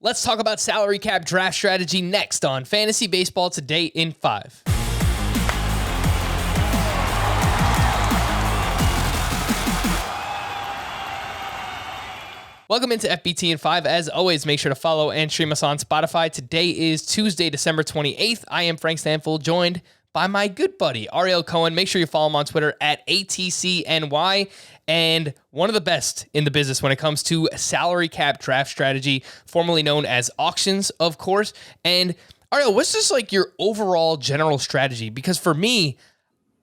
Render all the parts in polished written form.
Let's talk about salary cap draft strategy next on Fantasy Baseball Today in 5. Welcome into FBT in 5. As always, make sure to follow and stream us on Spotify. Today is Tuesday, December 28th. I am Frank Stanfield, joined by my good buddy, Ariel Cohen. Make sure you follow him on Twitter at ATCNY. And one of the best in the business when it comes to salary cap draft strategy, formerly known as auctions, of course. And Ariel, what's just like your overall general strategy? Because for me,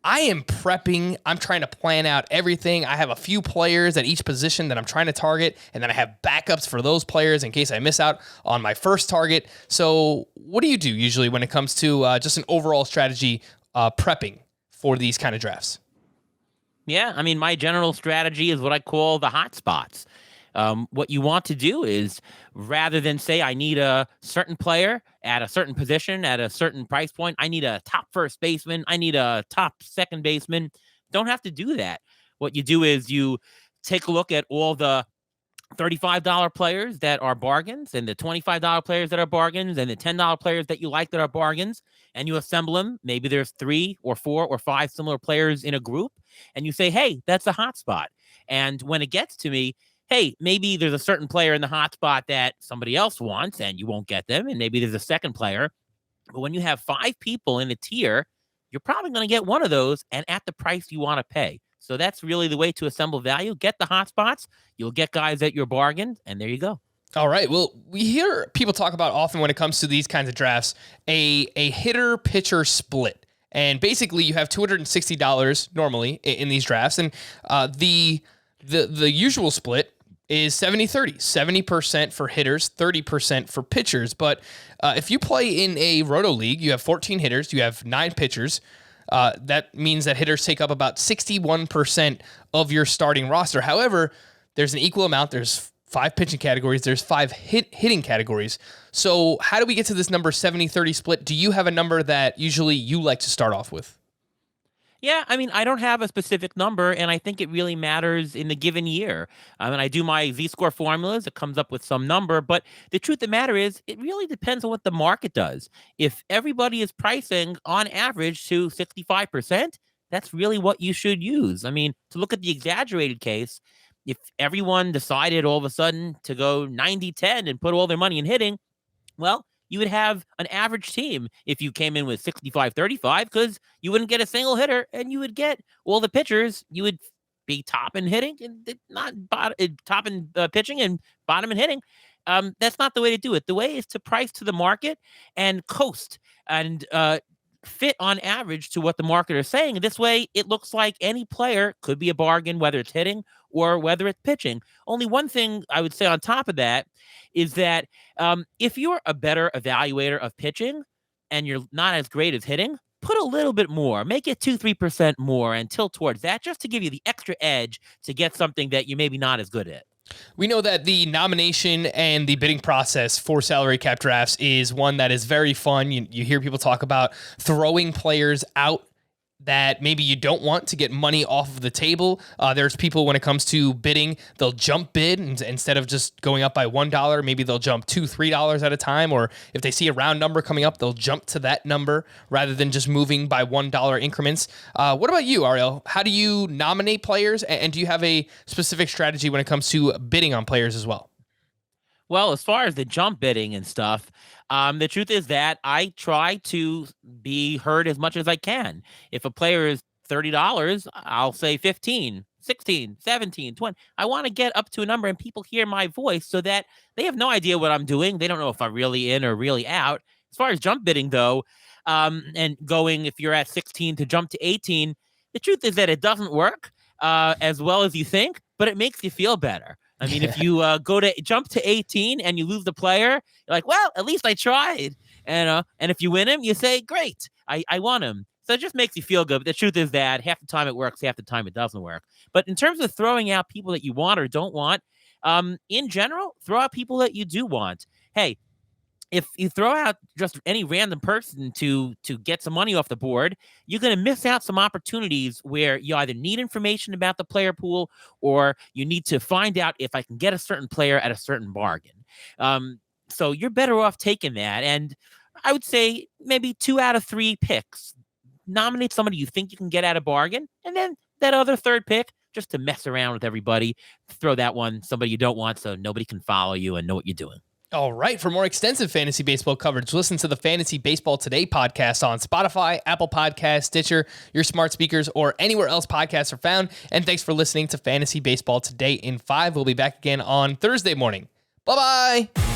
I am prepping. I'm trying to plan out everything. I have a few players at each position that I'm trying to target, and then I have backups for those players in case I miss out on my first target. So what do you do usually when it comes to just an overall strategy prepping for these kind of drafts? Yeah, I mean, my general strategy is what I call the hot spots. What you want to do is, rather than say I need a certain player at a certain position at a certain price point, I need a top first baseman, I need a top second baseman. Don't have to do that. What you do is you take a look at all the $35 players that are bargains and the $25 players that are bargains and the $10 players that you like that are bargains, and you assemble them. Maybe there's 3 or 4 or 5 similar players in a group, and you say, hey, that's a hot spot. And when it gets to me, hey, maybe there's a certain player in the hot spot that somebody else wants and you won't get them, and maybe there's a second player. But when you have 5 people in a tier, you're probably going to get one of those and at the price you want to pay. So that's really the way to assemble value. Get the hot spots. You'll get guys at your bargain, and there you go. All right. Well, we hear people talk about often when it comes to these kinds of drafts, a hitter-pitcher split. And basically, you have $260 normally in these drafts. And the usual split is 70-30, 70% for hitters, 30% for pitchers. But if you play in a roto league, you have 14 hitters, you have 9 pitchers. That means that hitters take up about 61% of your starting roster. However, there's an equal amount. There's 5 pitching categories. There's 5 hitting categories. So how do we get to this number 70-30 split? Do you have a number that usually you like to start off with? Yeah, I mean, I don't have a specific number, and I think it really matters in the given year. I mean, I do my Z-score formulas. It comes up with some number, but the truth of the matter is it really depends on what the market does. If everybody is pricing on average to 65%, that's really what you should use. I mean, to look at the exaggerated case, if everyone decided all of a sudden to go 90-10 and put all their money in hitting, well, you would have an average team if you came in with 65-35 because you wouldn't get a single hitter and you would get all the pitchers. You would be top in hitting and not top in pitching and bottom in hitting. That's not the way to do it. The way is to price to the market and coast and fit on average to what the market is saying. This way, it looks like any player could be a bargain, whether it's hitting or whether it's pitching. Only one thing I would say on top of that is that if you're a better evaluator of pitching and you're not as great as hitting, put a little bit more, make it 2-3% more and tilt towards that just to give you the extra edge to get something that you maybe not as good at. We know that the nomination and the bidding process for salary cap drafts is one that is very fun. You hear people talk about throwing players out that maybe you don't want to get money off of the table. There's people when it comes to bidding, they'll jump bid and instead of just going up by $1, maybe they'll jump $2, $3 at a time. Or if they see a round number coming up, they'll jump to that number rather than just moving by $1 increments. What about you, Ariel? How do you nominate players? And do you have a specific strategy when it comes to bidding on players as well? Well, as far as the jump bidding and stuff, the truth is that I try to be heard as much as I can. If a player is $30, I'll say 15, 16, 17, 20. I want to get up to a number and people hear my voice so that they have no idea what I'm doing. They don't know if I'm really in or really out. As far as jump bidding, though, and going if you're at 16 to jump to 18, the truth is that it doesn't work as well as you think, but it makes you feel better. I mean, if you go to jump to 18 and you lose the player, you're like, well, at least I tried. And if you win him, you say, great, I won him. So it just makes you feel good. But the truth is that half the time it works, half the time it doesn't work. But in terms of throwing out people that you want or don't want, in general, throw out people that you do want. Hey, if you throw out just any random person to get some money off the board, you're going to miss out some opportunities where you either need information about the player pool or you need to find out if I can get a certain player at a certain bargain. So you're better off taking that. And I would say maybe 2 out of 3 picks. Nominate somebody you think you can get at a bargain, and then that other third pick, just to mess around with everybody, throw that one somebody you don't want so nobody can follow you and know what you're doing. All right. For more extensive fantasy baseball coverage, listen to the Fantasy Baseball Today podcast on Spotify, Apple Podcasts, Stitcher, your smart speakers, or anywhere else podcasts are found. And thanks for listening to Fantasy Baseball Today in 5. We'll be back again on Thursday morning. Bye-bye.